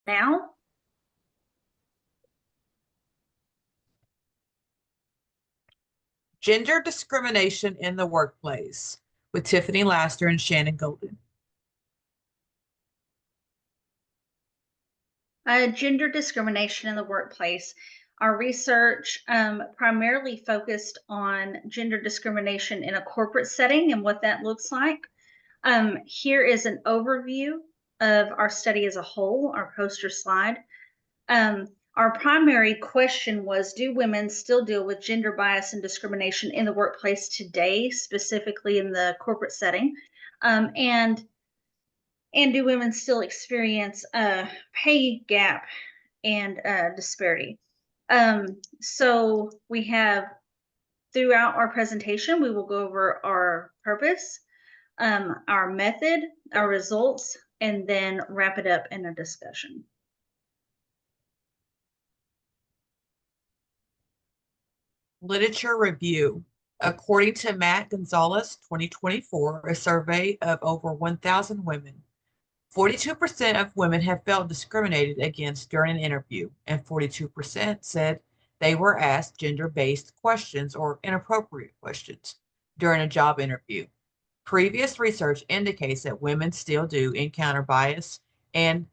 now. Gender discrimination in the workplace with Tiffany Laster and Shannon Golden. Gender discrimination in the workplace. Our research primarily focused on gender discrimination in a corporate setting and what that looks like. Here is an overview of our study as a whole, our poster slide. Our primary question was, do women still deal with gender bias and discrimination in the workplace today, specifically in the corporate setting? And do women still experience a pay gap and disparity? So we have, throughout our presentation, we will go over our purpose, our method, our results, and then wrap it up in a discussion. Literature review. According to Matt Gonzalez 2024, a survey of over 1,000 women, 42% of women have felt discriminated against during an interview, and 42% said they were asked gender-based questions or inappropriate questions during a job interview. Previous research indicates that women still do encounter bias and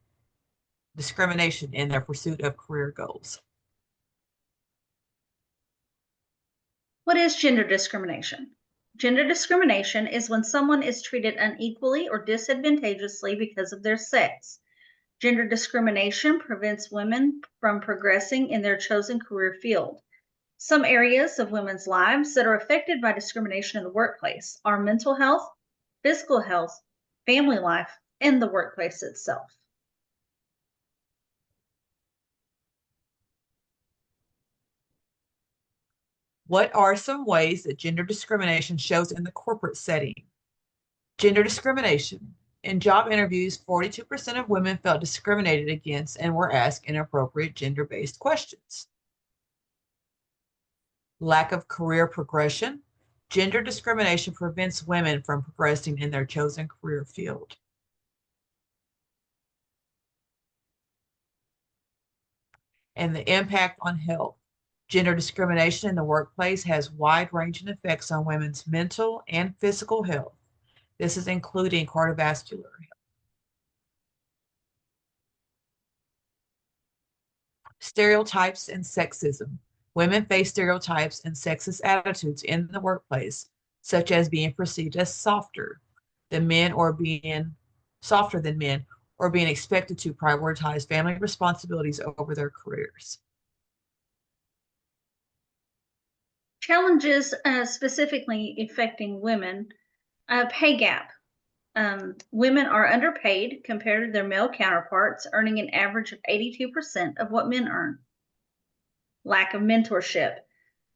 discrimination in their pursuit of career goals. What is gender discrimination? Gender discrimination is when someone is treated unequally or disadvantageously because of their sex. Gender discrimination prevents women from progressing in their chosen career field. Some areas of women's lives that are affected by discrimination in the workplace are mental health, physical health, family life, and the workplace itself. What are some ways that gender discrimination shows in the corporate setting? Gender discrimination. In job interviews, 42% of women felt discriminated against and were asked inappropriate gender-based questions. Lack of career progression. Gender discrimination prevents women from progressing in their chosen career field. And the impact on health. Gender discrimination in the workplace has wide-ranging effects on women's mental and physical health. This is including cardiovascular health. Stereotypes and sexism. Women face stereotypes and sexist attitudes in the workplace, such as being perceived as softer than men or being softer than men, or being expected to prioritize family responsibilities over their careers. Challenges specifically affecting women, pay gap. Women are underpaid compared to their male counterparts, earning an average of 82% of what men earn. Lack of mentorship.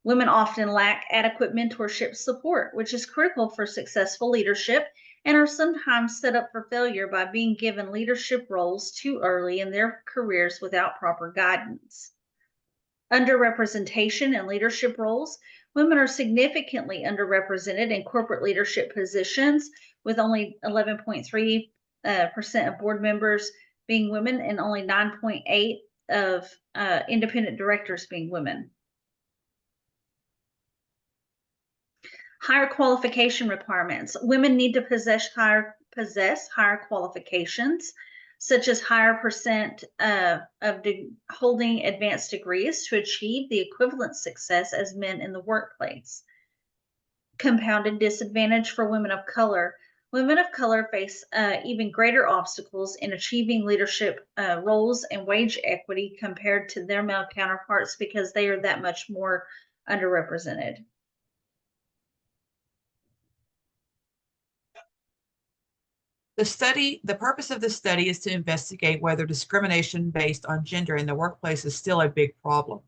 Women often lack adequate mentorship support, which is critical for successful leadership, and are sometimes set up for failure by being given leadership roles too early in their careers without proper guidance. Underrepresentation in leadership roles. Women are significantly underrepresented in corporate leadership positions, with only 11.3% of board members being women and only 9.8% of independent directors being women. Higher qualification requirements. Women need to possess higher qualifications, such as higher percent of holding advanced degrees to achieve the equivalent success as men in the workplace. Compounded disadvantage for women of color. Women of color face even greater obstacles in achieving leadership roles and wage equity compared to their male counterparts because they are that much more underrepresented. The purpose of the study is to investigate whether discrimination based on gender in the workplace is still a big problem,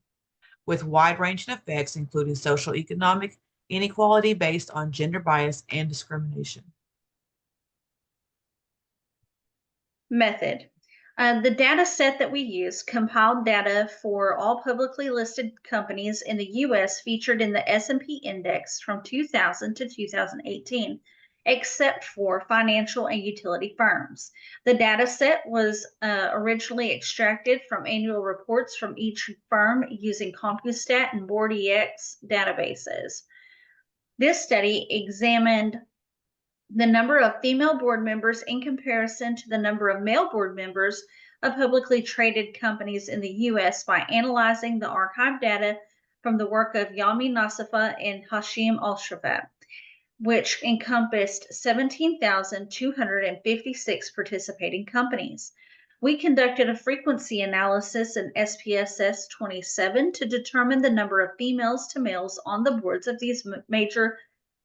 with wide-ranging effects including social economic inequality based on gender bias and discrimination. Method. The data set that we use compiled data for all publicly listed companies in the U.S. featured in the S&P index from 2000 to 2018. except for financial and utility firms. The data set was originally extracted from annual reports from each firm using CompuStat and BoardEx databases. This study examined the number of female board members in comparison to the number of male board members of publicly traded companies in the U.S. by analyzing the archive data from the work of Yami Nasifa and Hashim Al-Shafat, which encompassed 17,256 participating companies. We conducted a frequency analysis in SPSS 27 to determine the number of females to males on the boards of these major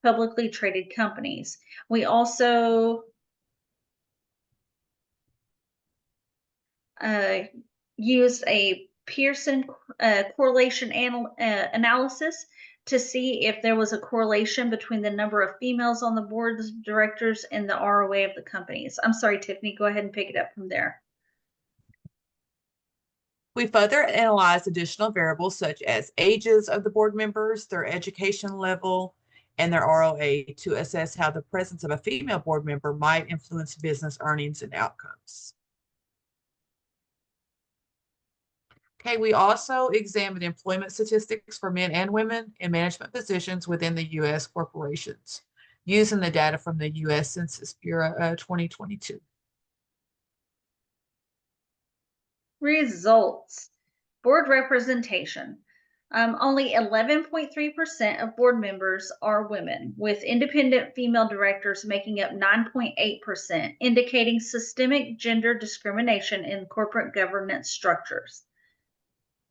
publicly traded companies. We also used a Pearson correlation analysis to see if there was a correlation between the number of females on the board of directors and the ROA of the companies. I'm sorry, Tiffany, go ahead and pick it up from there. We further analyzed additional variables such as ages of the board members, their education level, and their ROA to assess how the presence of a female board member might influence business earnings and outcomes. Okay, we also examined employment statistics for men and women in management positions within the U.S. corporations, using the data from the U.S. Census Bureau 2022. Results. Board representation. Only 11.3% of board members are women, with independent female directors making up 9.8%, indicating systemic gender discrimination in corporate governance structures.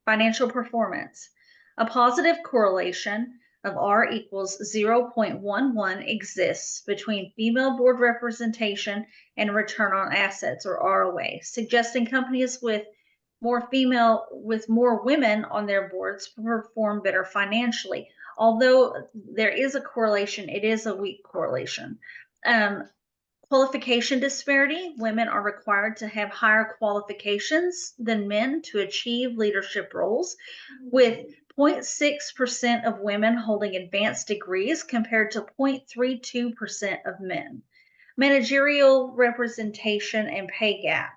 Financial performance. A positive correlation of R equals 0.11 exists between female board representation and return on assets, or ROA, suggesting companies with more women on their boards perform better financially. Although there is a correlation, it is a weak correlation. Qualification disparity. Women are required to have higher qualifications than men to achieve leadership roles, with 0.6% of women holding advanced degrees compared to 0.32% of men. Managerial representation and pay gap.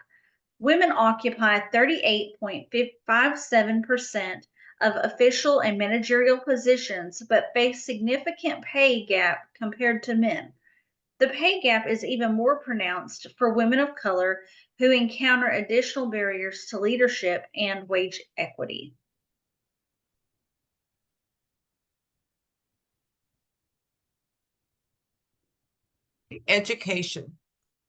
Women occupy 38.57% of official and managerial positions, but face significant pay gap compared to men. The pay gap is even more pronounced for women of color who encounter additional barriers to leadership and wage equity. Education.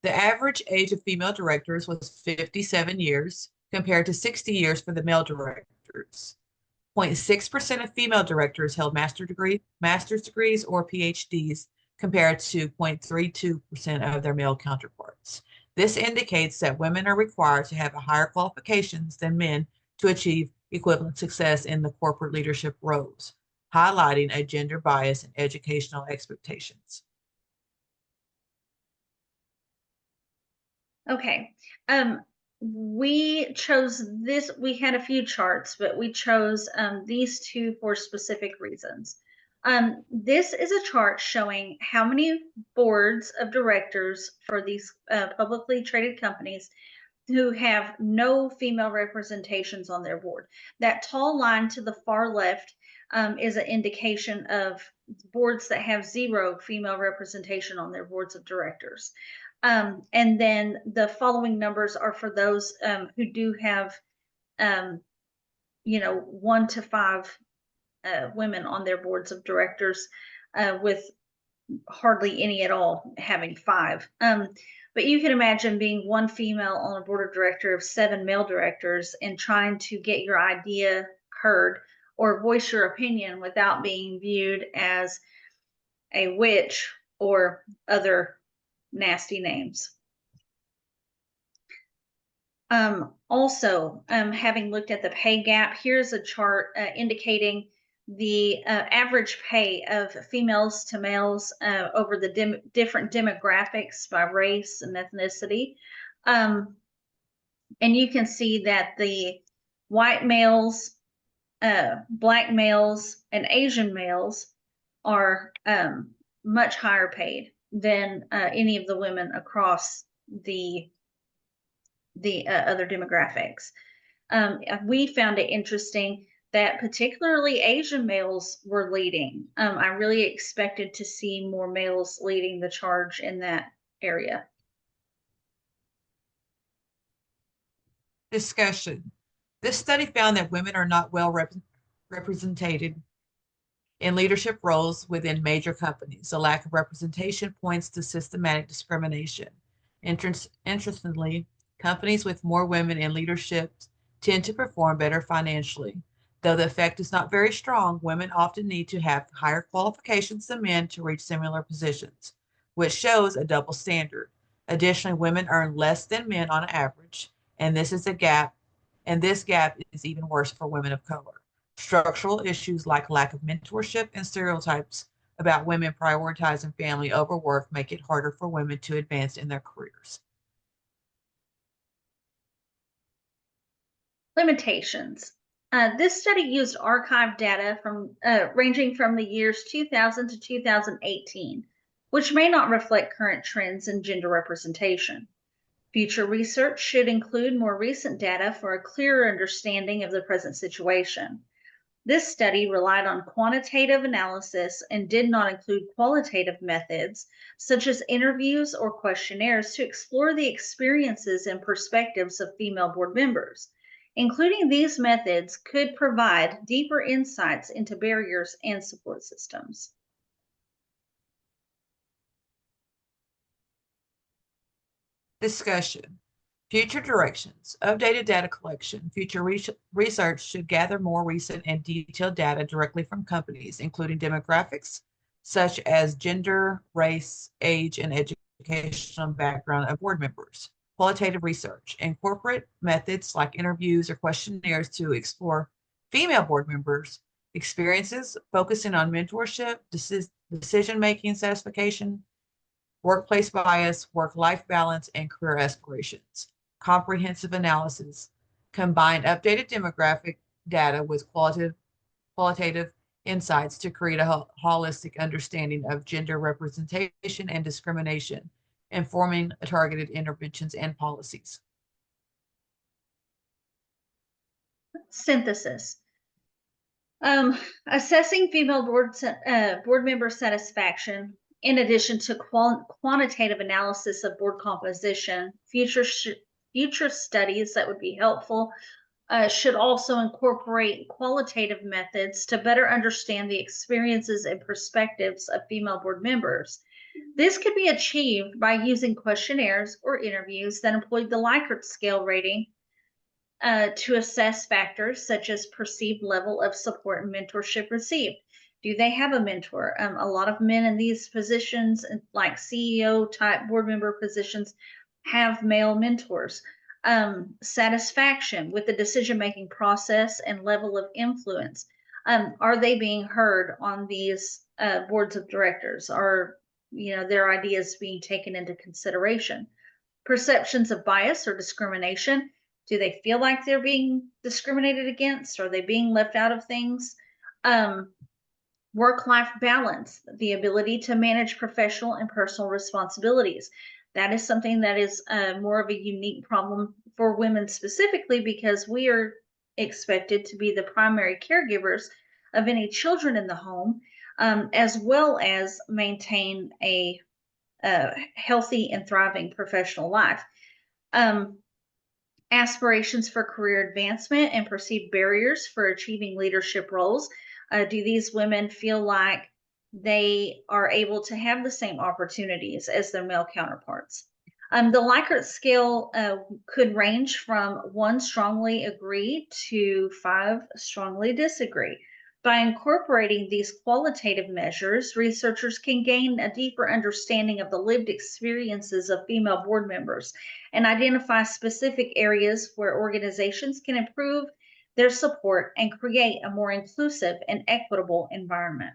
The average age of female directors was 57 years compared to 60 years for the male directors. 0.6% of female directors held master's degrees or PhDs compared to 0.32% of their male counterparts. This indicates that women are required to have higher qualifications than men to achieve equivalent success in the corporate leadership roles, highlighting a gender bias in educational expectations. Okay, we chose this, we had a few charts, but we chose these two for specific reasons. This is a chart showing how many boards of directors for these publicly traded companies who have no female representations on their board. That tall line to the far left is an indication of boards that have zero female representation on their boards of directors. And then the following numbers are for those who do have, 1 to 5 women on their boards of directors, with hardly any at all having 5. But you can imagine being one female on a board of directors of 7 male directors and trying to get your idea heard or voice your opinion without being viewed as a witch or other nasty names. Also, having looked at the pay gap, here's a chart indicating the average pay of females to males over the different demographics by race and ethnicity. And you can see that the white males, black males, and Asian males are much higher paid than any of the women across the other demographics. We found it interesting that particularly Asian males were leading. I really expected to see more males leading the charge in that area. Discussion. This study found that women are not well represented in leadership roles within major companies. The lack of representation points to systematic discrimination. Interestingly, companies with more women in leadership tend to perform better financially. Though the effect is not very strong, women often need to have higher qualifications than men to reach similar positions, which shows a double standard. Additionally, women earn less than men on average, and this gap is even worse for women of color. Structural issues like lack of mentorship and stereotypes about women prioritizing family over work make it harder for women to advance in their careers. Limitations. This study used archive data from ranging from the years 2000 to 2018, which may not reflect current trends in gender representation. Future research should include more recent data for a clearer understanding of the present situation. This study relied on quantitative analysis and did not include qualitative methods, such as interviews or questionnaires, to explore the experiences and perspectives of female board members. Including these methods could provide deeper insights into barriers and support systems. Discussion. Future directions. Updated data collection. Future research should gather more recent and detailed data directly from companies, including demographics such as gender, race, age, and educational background of board members. Qualitative research. Incorporate methods like interviews or questionnaires to explore female board members' experiences, focusing on mentorship, decision-making satisfaction, workplace bias, work-life balance, and career aspirations. Comprehensive analysis. Combine updated demographic data with qualitative insights to create a holistic understanding of gender representation and discrimination, informing targeted interventions and policies. Synthesis. Assessing female board member satisfaction, in addition to quantitative analysis of board composition, future studies that would be helpful should also incorporate qualitative methods to better understand the experiences and perspectives of female board members. This could be achieved by using questionnaires or interviews that employ the Likert scale rating to assess factors such as perceived level of support and mentorship received. Do they have a mentor? A lot of men in these positions, like CEO type board member positions, have male mentors. Satisfaction with the decision making process and level of influence. Are they being heard on these boards of directors? Are their ideas being taken into consideration? Perceptions of bias or discrimination. Do they feel like they're being discriminated against? Are they being left out of things? Work-life balance, the ability to manage professional and personal responsibilities. That is something that is more of a unique problem for women specifically, because we are expected to be the primary caregivers of any children in the home, as well as maintain a healthy and thriving professional life. Aspirations for career advancement and perceived barriers for achieving leadership roles. Do these women feel like they are able to have the same opportunities as their male counterparts? The Likert scale could range from 1 strongly agree to 5 strongly disagree. By incorporating these qualitative measures, researchers can gain a deeper understanding of the lived experiences of female board members and identify specific areas where organizations can improve their support and create a more inclusive and equitable environment.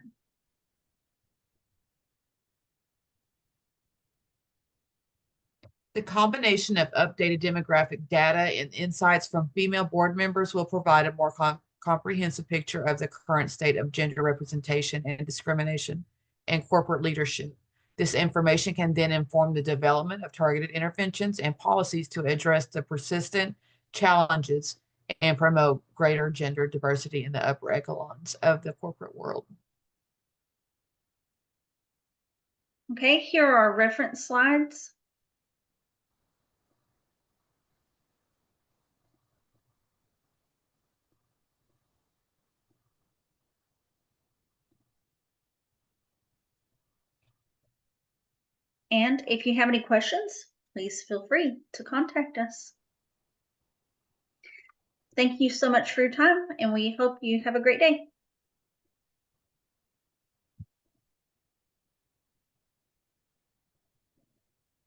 The combination of updated demographic data and insights from female board members will provide a more comprehensive picture of the current state of gender representation and discrimination in corporate leadership. This information can then inform the development of targeted interventions and policies to address the persistent challenges and promote greater gender diversity in the upper echelons of the corporate world. Okay, here are our reference slides. And if you have any questions, please feel free to contact us. Thank you so much for your time, and we hope you have a great day.